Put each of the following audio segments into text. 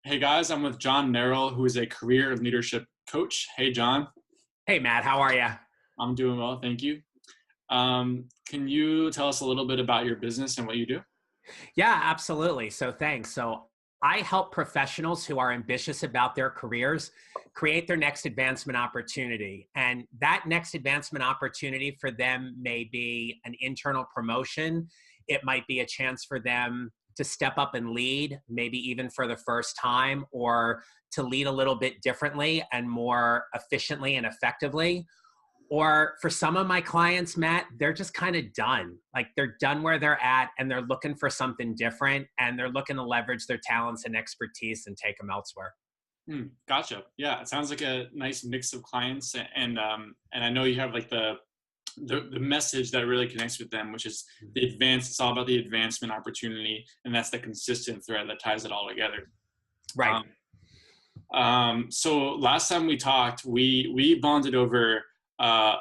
Hey guys, I'm with John Neral, who is a career and leadership coach. Hey John, Hey, Matt, how are you? I'm doing well, thank you. Can you tell us a little bit about your business and what you do? Yeah, absolutely. So thanks. So I help professionals who are ambitious about their careers create their next advancement opportunity. And that next advancement opportunity for them may be an internal promotion. It might be a chance for them to step up and lead, maybe even for the first time, or to lead a little bit differently and more efficiently and effectively. Or for some of my clients, Matt, they're just kind of done. Like they're done where they're at and they're looking for something different and they're looking to leverage their talents and expertise and take them elsewhere. Gotcha. Yeah, it sounds like a nice mix of clients, and I know you have like the message that really connects with them, which is the advance. It's all about the advancement opportunity, and that's the consistent thread that ties it all together. Right. Um, so last time we talked, we bonded over uh,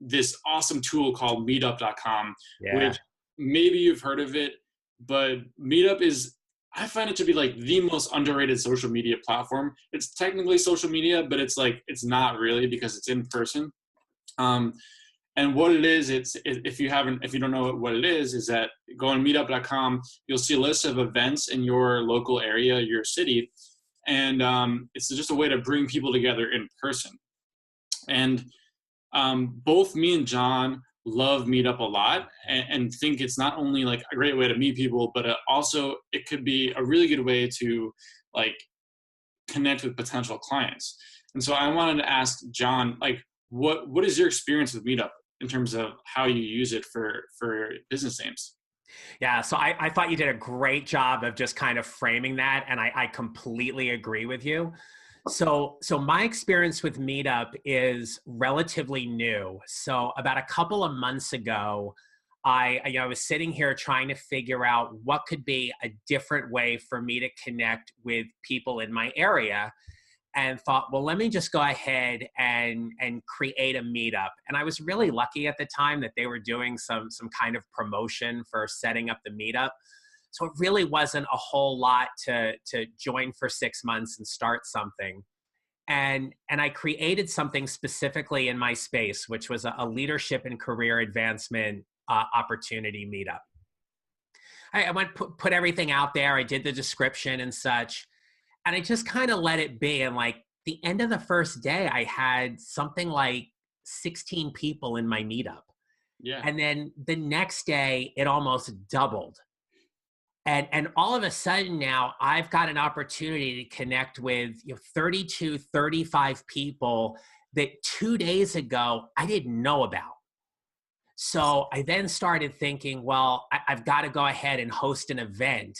this awesome tool called Meetup.com, Yeah. which maybe you've heard of it, but Meetup is, I find it to be like the most underrated social media platform. It's technically social media, but it's not really because it's in person. Um, and what it is, if you don't know what it is that go on Meetup.com, you'll see a list of events in your local area, your city, and it's just a way to bring people together in person. And both me and John love Meetup a lot, and think it's not only like a great way to meet people, but also it could be a really good way to like connect with potential clients. And so I wanted to ask John, like, what is your experience with Meetup in terms of how you use it for business names? Yeah. So I thought you did a great job of just kind of framing that. And I completely agree with you. So my experience with Meetup is relatively new. So about a couple of months ago, I was sitting here trying to figure out what could be a different way for me to connect with people in my area, and thought, well, let me just go ahead and create a meetup. And I was really lucky at the time that they were doing some kind of promotion for setting up the meetup. So it really wasn't a whole lot to join for 6 months and start something. And I created something specifically in my space, which was a leadership and career advancement opportunity meetup. I went put everything out there. I did the description and such, and I just kind of let it be. And like the end of the first day, I had something like 16 people in my meetup. Yeah. And then the next day, it almost doubled. And all of a sudden now I've got an opportunity to connect with 32, 35 people that 2 days ago I didn't know about. So I then started thinking, well, I've got to go ahead and host an event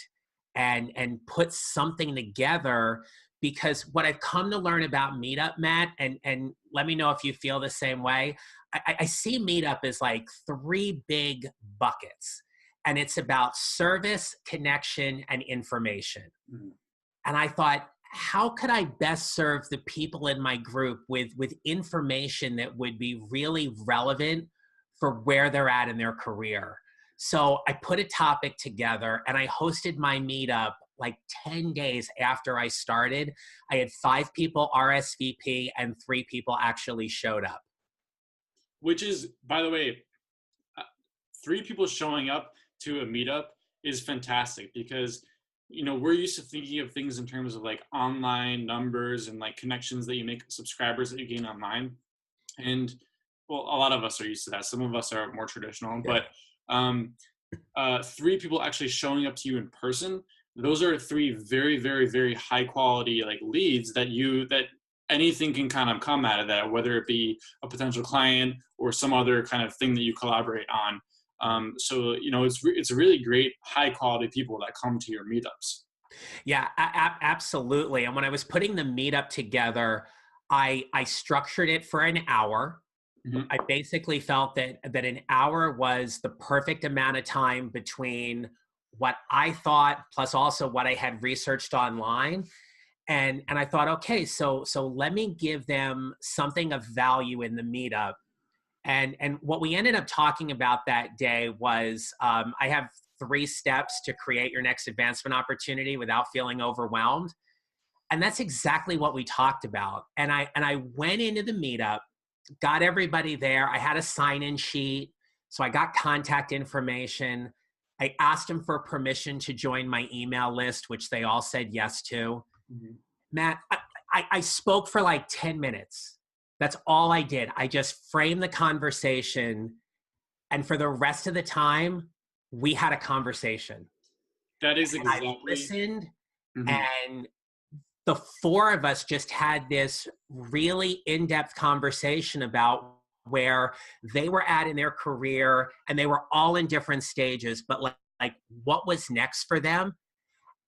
and put something together, because what I've come to learn about Meetup, Matt, and let me know if you feel the same way. I see Meetup as like three big buckets, and it's about service, connection, and information. Mhm. And I thought, how could I best serve the people in my group with information that would be really relevant for where they're at in their career? So I put a topic together and I hosted my meetup like 10 days after I started. I had 5 people RSVP and 3 people actually showed up. Which is, by the way, uh, three people showing up to a meetup is fantastic because we're used to thinking of things in terms of like online numbers and like connections that you make, subscribers that you gain online, and well, a lot of us are used to that. Some of us are more traditional, Yeah. but um, three people actually showing up to you in person, those are three very, very, very high quality like leads that anything can kind of come out of that, whether it be a potential client or some other kind of thing that you collaborate on. So it's really great high quality people that come to your meetups. Yeah, absolutely. And when I was putting the meetup together, I structured it for an hour. Mhm. I basically felt that an hour was the perfect amount of time between what I thought plus also what I had researched online. And I thought, okay, so let me give them something of value in the meetup. And what we ended up talking about that day was, I have 3 steps to create your next advancement opportunity without feeling overwhelmed. And that's exactly what we talked about. And I went into the meetup, got everybody there. I had a sign-in sheet. So I got contact information. I asked them for permission to join my email list, which they all said yes to. Mhm. Matt, I spoke for like 10 minutes. That's all I did. I just framed the conversation. And for the rest of the time, we had a conversation. That is And I exactly. listened, Mhm. and the four of us just had this really in-depth conversation about where they were at in their career, and they were all in different stages, but like what was next for them.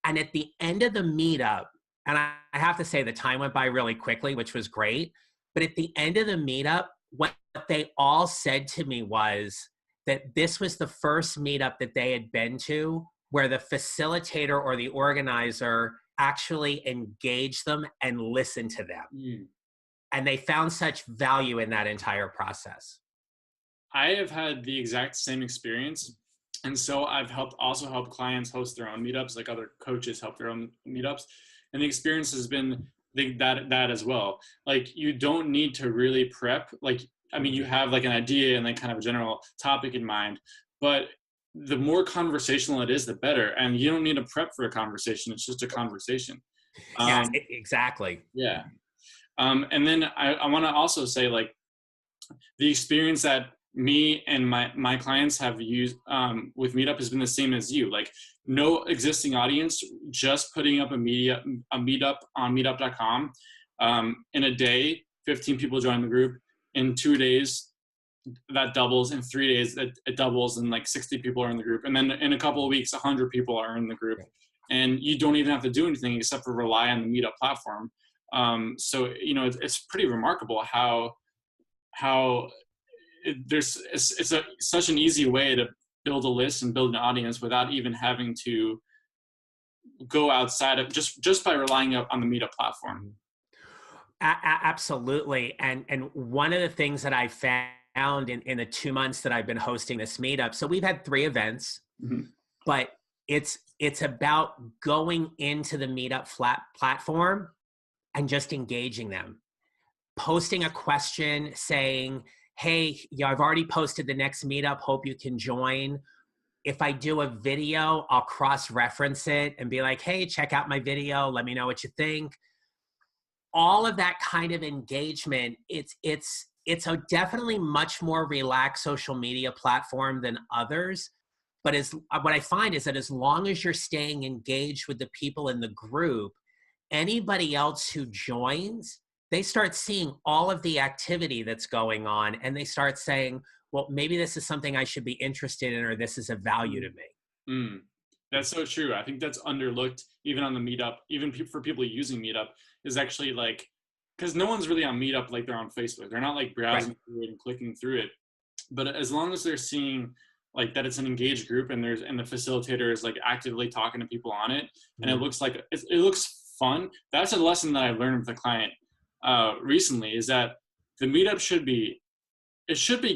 And at the end of the meetup, and I have to say the time went by really quickly, which was great. But at the end of the meetup, what they all said to me was that this was the first meetup that they had been to where the facilitator or the organizer actually engaged them and listened to them. Mm. And they found such value in that entire process. I have had the exact same experience. And so I've also helped clients host their own meetups, like other coaches help their own meetups. And the experience has been that as well. Like you don't need to really prep. Like, I mean, you have like an idea and like kind of a general topic in mind, but the more conversational it is, the better. And you don't need to prep for a conversation. It's just a conversation. Yeah, Um, exactly. yeah. And then I want to also say like, the experience that me and my clients have used with Meetup has been the same as you. Like no existing audience, just putting up a meetup on meetup.com. In a day, 15 people join the group. In 2 days, that doubles. In 3 days, it doubles, and like 60 people are in the group. And then in a couple of weeks, 100 people are in the group. And you don't even have to do anything except for rely on the Meetup platform. So it's pretty remarkable how it's such an easy way to build a list and build an audience without even having to go outside of just by relying on the Meetup platform. Absolutely. And one of the things that I found in the 2 months that I've been hosting this meetup, so we've had 3 events, Mhm. but it's about going into the meetup platform and just engaging them, posting a question saying, hey, I've already posted the next meetup, hope you can join. If I do a video, I'll cross-reference it and be like, hey, check out my video, let me know what you think. All of that kind of engagement, it's a definitely much more relaxed social media platform than others. But what I find is that as long as you're staying engaged with the people in the group, anybody else who joins, they start seeing all of the activity that's going on, and they start saying, well, maybe this is something I should be interested in, or this is of value to me. Mm. That's so true. I think that's underlooked even on the Meetup, even for people using Meetup, is actually like, because no one's really on Meetup like they're on Facebook. They're not like Right. browsing through it and clicking through it. But as long as they're seeing like that it's an engaged group and the facilitator is like actively talking to people on it, and it Mhm. looks like it looks fun. That's a lesson that I learned with a client recently, is that the Meetup should be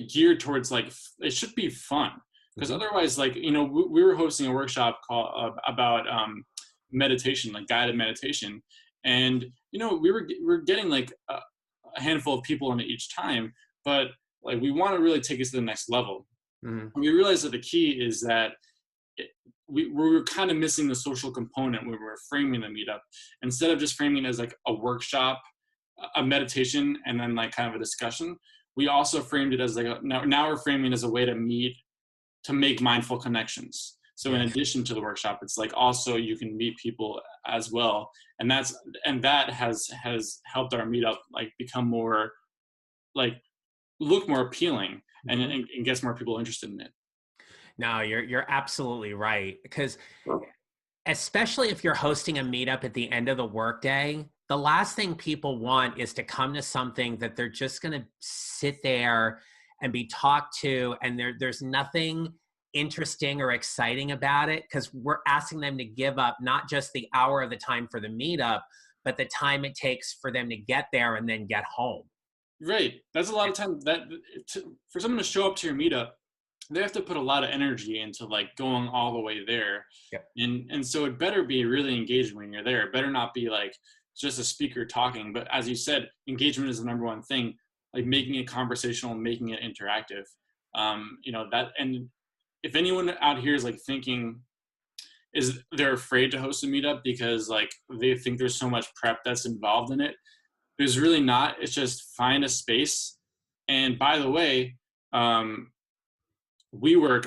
geared towards like it should be fun, because Mhm. otherwise, like we were hosting a workshop called about meditation, like guided meditation, and we were getting like a handful of people in it each time, but like we want to really take it to the next level. Mhm. And we realized that the key is that it, we were kind of missing the social component when we were framing the meetup. Instead of just framing it as like a workshop, a meditation, and then like kind of a discussion, we also framed it as like now we're framing it as a way to meet, to make mindful connections. So in Yeah. addition to the workshop, it's like also you can meet people as well, and that has helped our meetup like become more like look more appealing, and, Mhm. and gets more people interested in it. No, you're absolutely right, because especially if you're hosting a meetup at the end of the workday, the last thing people want is to come to something that they're just going to sit there and be talked to, and there's nothing interesting or exciting about it, because we're asking them to give up not just the hour of the time for the meetup, but the time it takes for them to get there and then get home. Right. That's a lot of time for someone to show up to your meetup, they have to put a lot of energy into like going all the way there. Yep. And so it better be really engaging when you're there. It better not be like just a speaker talking. But as you said, engagement is the number one thing, like making it conversational, making it interactive. That, and if anyone out here is like thinking, is they're afraid to host a meetup because like they think there's so much prep that's involved in it. There's really not. It's just find a space. And by the way, WeWork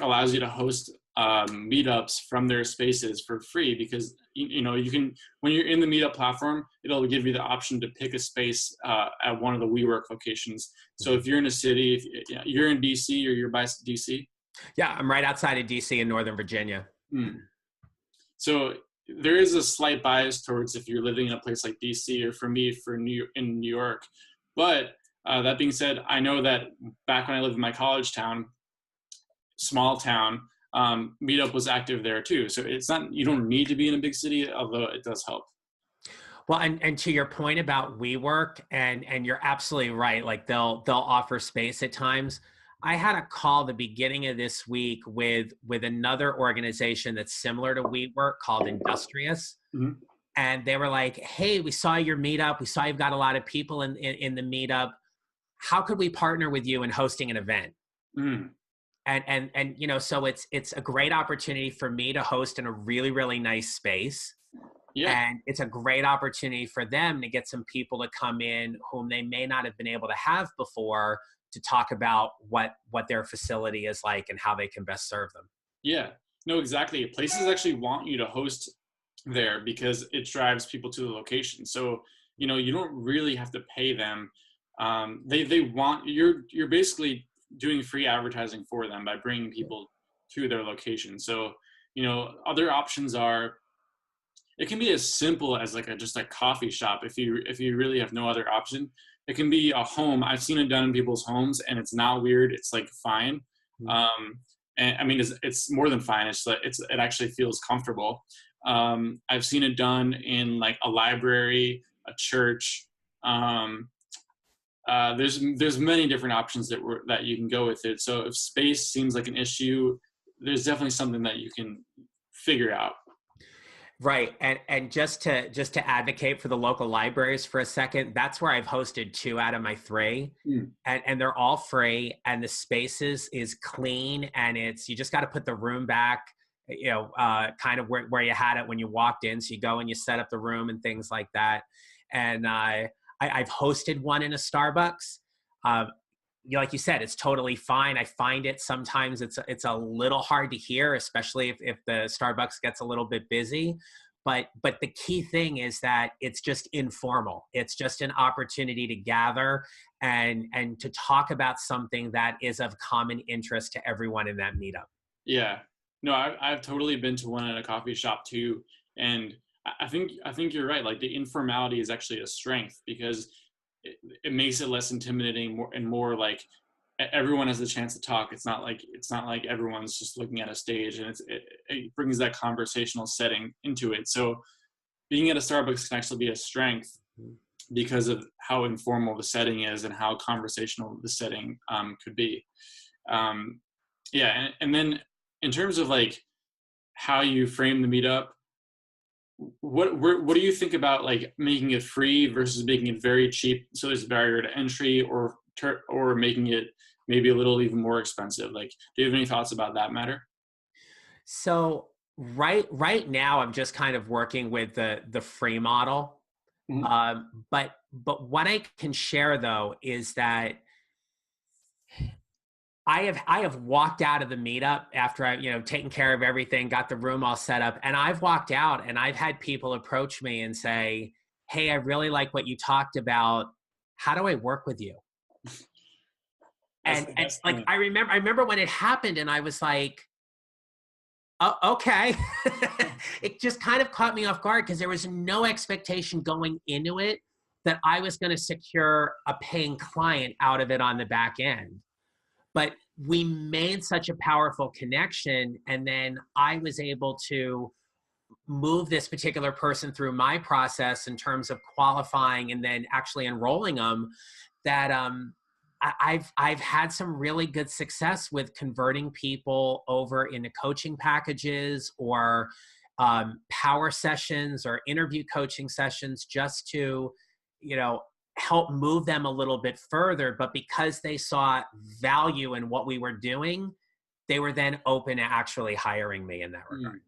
allows you to host meetups from their spaces for free, because you can, when you're in the meetup platform, it'll give you the option to pick a space at one of the WeWork locations. So if you're in a city, if you're in DC or you're by DC. Yeah, I'm right outside of DC in Northern Virginia. So there is a slight bias towards if you're living in a place like DC, or for me, in New York. But that being said, I know that back when I lived in my college town, small town, Meetup was active there too. So it's not, you don't need to be in a big city, although it does help. Well, and to your point about WeWork, and you're absolutely right. Like they'll offer space at times. I had a call the beginning of this week with another organization that's similar to WeWork called Industrious. Mm-hmm. And they were like, hey, we saw your meetup. We saw you've got a lot of people in the meetup. How could we partner with you in hosting an event? Mm. And so it's a great opportunity for me to host in a really, really nice space. Yeah. And it's a great opportunity for them to get some people to come in whom they may not have been able to have before, to talk about what their facility is like and how they can best serve them. Yeah. No, exactly. Places actually want you to host there because it drives people to the location. So, you don't really have to pay them. They want, you're basically doing free advertising for them by bringing people to their location. So, other options are, it can be as simple as like just a coffee shop. If you really have no other option, it can be a home. I've seen it done in people's homes, and it's not weird. It's like fine. And I mean, it's more than fine. It actually feels comfortable. I've seen it done in like a library, a church. There's many different options that you can go with it. So if space seems like an issue, there's definitely something that you can figure out. Right. And just to advocate for the local libraries for a second, that's where I've hosted 2 out of my 3. And they're all free, and the spaces is clean, and you just got to put the room back, kind of where you had it when you walked in. So you go and you set up the room and things like that. And I've hosted one in a Starbucks. Like you said, it's totally fine. I find it sometimes it's a little hard to hear, especially if the Starbucks gets a little bit busy. But the key thing is that it's just informal. It's just an opportunity to gather and to talk about something that is of common interest to everyone in that meetup. Yeah, no, I've totally been to one at a coffee shop too, and I think you're right. Like the informality is actually a strength, because it makes it less intimidating, more like everyone has a chance to talk. It's not like everyone's just looking at a stage, and it brings that conversational setting into it. So being at a Starbucks can actually be a strength because of how informal the setting is and how conversational the setting could be. And then in terms of like how you frame the meetup, what do you think about like making it free versus making it very cheap, so there's a barrier to entry, or making it maybe a little even more expensive? Like, do you have any thoughts about that matter? So right now I'm just kind of working with the free model. But what I can share though is that I have walked out of the meetup after I, taken care of everything, got the room all set up, and I've walked out and I've had people approach me and say, hey, I really like what you talked about. How do I work with you? And like, I remember when it happened, and I was like, oh, okay. It just kind of caught me off guard, because there was no expectation going into it that I was going to secure a paying client out of it on the back end. But we made such a powerful connection, and then I was able to move this particular person through my process in terms of qualifying and then actually enrolling them, that I've had some really good success with converting people over into coaching packages, or power sessions or interview coaching sessions just to, help move them a little bit further. But because they saw value in what we were doing, they were then open to actually hiring me in that regard.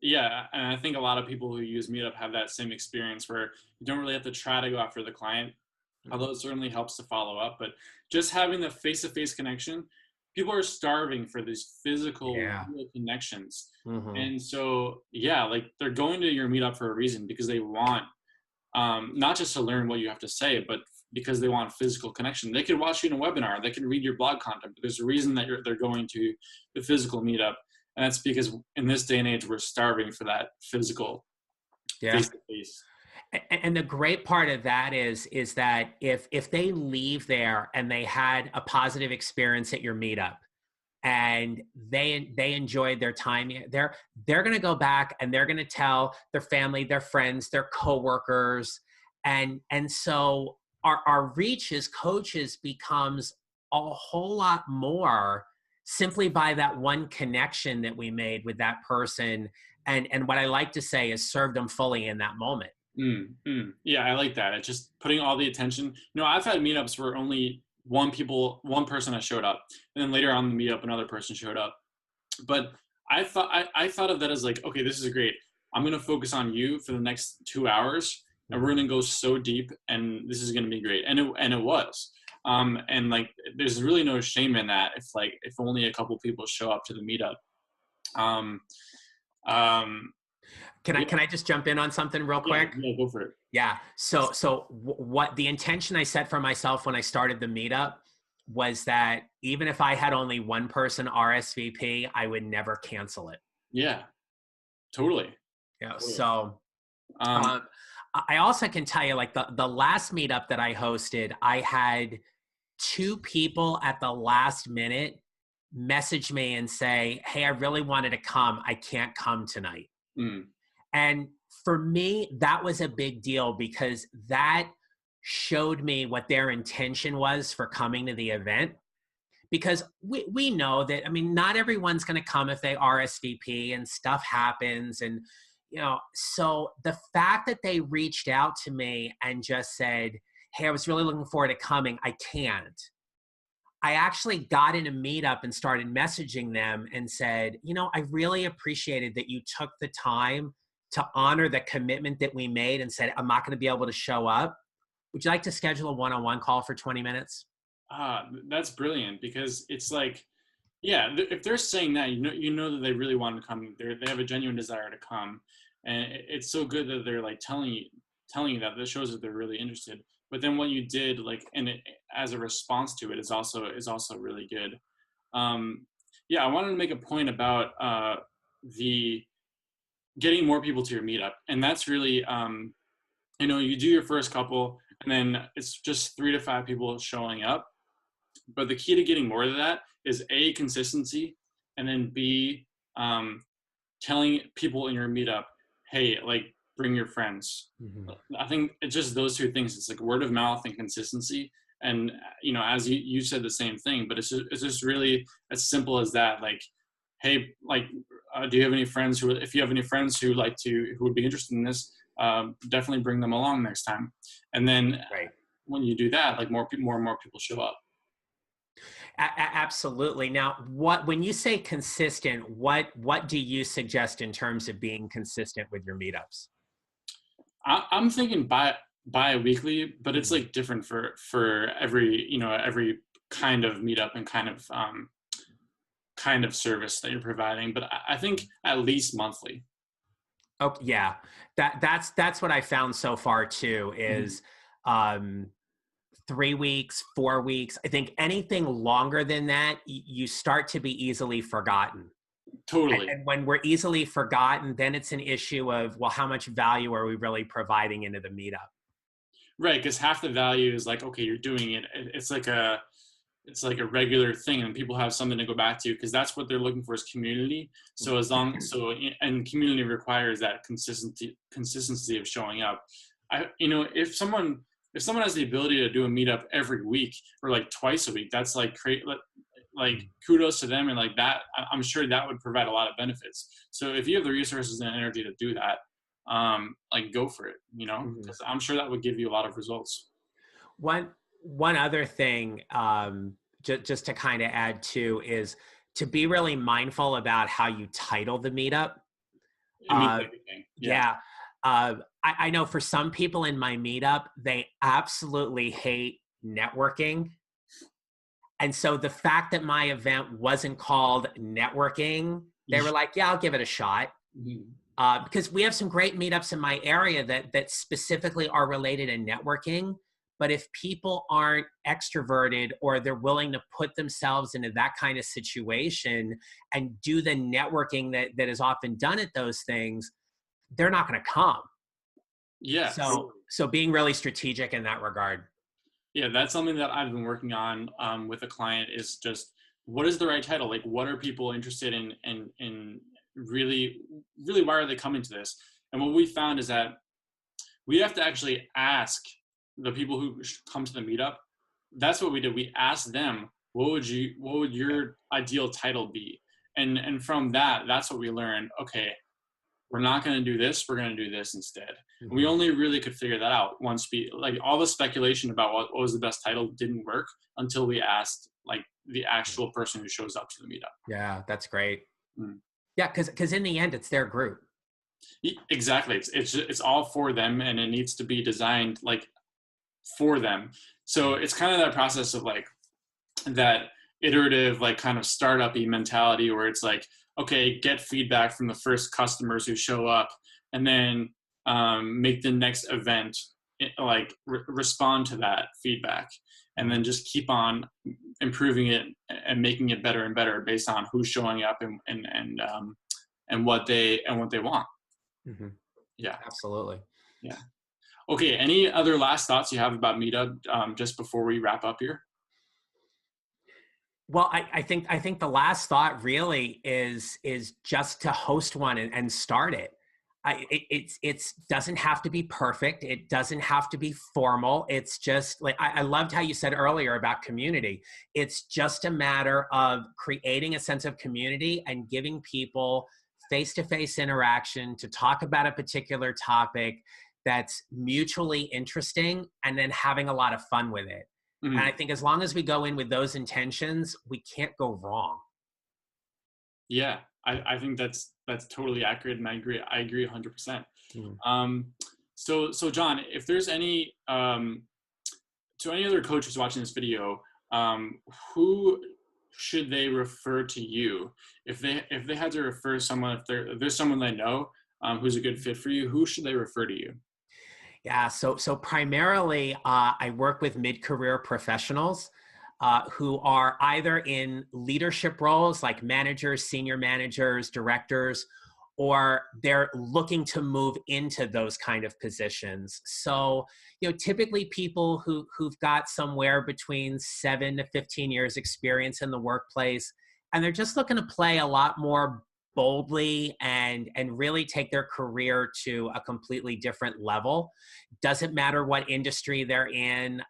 Yeah, and I think a lot of people who use Meetup have that same experience where you don't really have to try to go after the client, although it certainly helps to follow up. But just having the face-to-face connection, people are starving for these physical real connections. And so, yeah, like they're going to your Meetup for a reason, because they want not just to learn what you have to say, but because they want physical connection. They could watch you in a webinar, they can read your blog content, but there's a reason that they're going to the physical Meetup. And that's because in this day and age, we're starving for that physical face-to-face. And the great part of that is that if they leave there and they had a positive experience at your Meetup and they enjoyed their time, they're going to go back and they're going to tell their family, their friends, their coworkers. And so our reach as coaches becomes a whole lot more simply by that one connection that we made with that person. And what I like to say is serve them fully in that moment. Yeah, I like that. It's just putting all the attention. I've had meetups where only one person has showed up, and then later on the meetup, another person showed up. But I thought of that as like, okay, this is great. I'm going to focus on you for the next 2 hours, and we're going to go so deep, and this is going to be great. And it was. And like, there's really no shame in that. If only a couple people show up to the meetup. Can I just jump in on something real quick? Yeah, go for it. Yeah. So what the intention I set for myself when I started the meetup was that even if I had only one person RSVP, I would never cancel it. Yeah, totally. Yeah. Totally. So I also can tell you, like the last meetup that I hosted, I had 2 people at the last minute message me and say, "Hey, I really wanted to come. I can't come tonight." And for me, that was a big deal because that showed me what their intention was for coming to the event. Because we know that, I mean, not everyone's going to come if they RSVP, and stuff happens. And, so the fact that they reached out to me and just said, "Hey, I was really looking forward to coming. I can't." I actually got in a meetup and started messaging them and said, "I really appreciated that you took the time to honor the commitment that we made and said, I'm not going to be able to show up. Would you like to schedule a one-on-one call for 20 minutes? That's brilliant, because it's like, yeah, if they're saying that, you know that they really want to come. They have a genuine desire to come, and it's so good that they're like telling you that. That shows that they're really interested. But then what you did, like, and it, as a response to it, is also really good. Yeah, I wanted to make a point about the getting more people to your meetup, and that's really, you do your first couple, and then it's just 3 to 5 people showing up. But the key to getting more of that is A, consistency, and then B, telling people in your meetup, hey, like, bring your friends. I think it's just those 2 things. It's like word of mouth and consistency. And, as you said the same thing, but it's just really as simple as that. Like, hey, like, do you have any friends if you have any friends who would be interested in this, definitely bring them along next time. And then when you do that, like more and more people show up. Absolutely. Now, when you say consistent, what do you suggest in terms of being consistent with your meetups? I'm thinking bi-weekly, but it's like different for every kind of meetup and kind of service that you're providing. But I think at least monthly. Oh yeah, that's what I found so far too. Is 3 weeks, 4 weeks. I think anything longer than that, you start to be easily forgotten. Totally. And when we're easily forgotten, then it's an issue of, well, how much value are we really providing into the meetup? Right, because half the value is like, okay, you're doing it. It's like a regular thing, and people have something to go back to, because that's what they're looking for, is community. So and community requires that consistency of showing up. If someone has the ability to do a meetup every week or like twice a week, that's like like kudos to them. And like that, I'm sure that would provide a lot of benefits. So if you have the resources and energy to do that, like go for it, you know, Mhm. because I'm sure that would give you a lot of results. One one other thing, just to kind of add to, is to be really mindful about how you title the meetup. It means Uh, everything. Yeah. yeah, I know for some people in my meetup, they absolutely hate networking, and so the fact that my event wasn't called networking, they were like, "Yeah, I'll give it a shot." Mhm. Because we have some great meetups in my area that specifically are related to networking. But if people aren't extroverted, or they're willing to put themselves into that kind of situation and do the networking that is often done at those things, they're not going to come. Yes. So being really strategic in that regard. Yeah, that's something that I've been working on with a client, is just what is the right title? Like, what are people interested in, and really, really, why are they coming to this? And what we found is that we have to actually ask the people who come to the meetup. That's what we did. We asked them, what would your ideal title be? And from that, that's what we learned. Okay, we're not going to do this. We're going to do this instead. And we Mhm. only really could figure that out once we, like, all the speculation about what was the best title didn't work until we asked like the actual person who shows up to the meetup. Yeah, that's great. Mm. Yeah, because in the end, it's their group. Exactly. It's all for them, and it needs to be designed like for them. So it's kind of that process of like that iterative, like kind of startup-y mentality, where it's like, okay, get feedback from the first customers who show up, and then make the next event like respond to that feedback, and then just keep on improving it and making it better and better based on who's showing up, and what they want. Mhm. Yeah. Absolutely. Yeah. Okay, any other last thoughts you have about meetup, just before we wrap up here? Well, I think the last thought really is just to host one and start it. It's doesn't have to be perfect. It doesn't have to be formal. It's just like, I loved how you said earlier about community. It's just a matter of creating a sense of community and giving people face-to-face interaction to talk about a particular topic that's mutually interesting, and then having a lot of fun with it. And I Mhm. think as long as we go in with those intentions, we can't go wrong. Yeah, I think that's totally accurate, and I agree 100%. Mm. Um, so John, if there's any to any other coaches watching this video, um, who should they refer to you if they had to refer someone, if there's someone they know who's a good fit for you, who should they refer to you? Yeah, so primarily, I work with mid-career professionals who are either in leadership roles like managers, senior managers, directors, or they're looking to move into those kind of positions. So, typically people who've got somewhere between 7 to 15 years experience in the workplace, and they're just looking to play a lot more boldly and really take their career to a completely different level. Doesn't matter what industry they're in,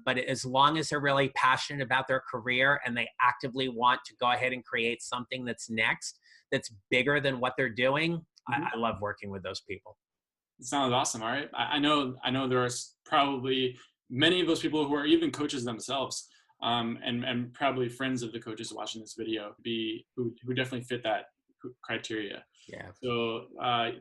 but as long as they're really passionate about their career and they actively want to go ahead and create something that's next, that's bigger than what they're doing, Mhm. I love working with those people. It sounds awesome. All right, I know there are probably many of those people who are even coaches themselves, and probably friends of the coaches watching this video, be who definitely fit that criteria. Yeah. So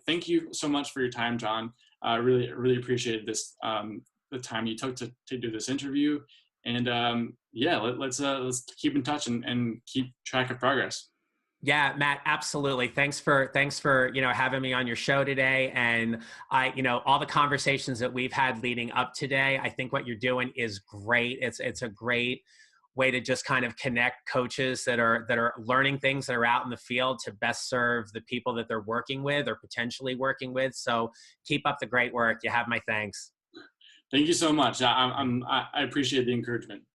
thank you so much for your time, John. I really appreciated this, the time you took to do this interview. And yeah, let's keep in touch, and keep track of progress. Yeah, Matt, absolutely. Thanks for, having me on your show today. And all the conversations that we've had leading up today, I think what you're doing is great. It's a great way to just kind of connect coaches that are learning things that are out in the field to best serve the people that they're working with or potentially working with. So keep up the great work. You have my thanks. Thank you so much. I appreciate the encouragement.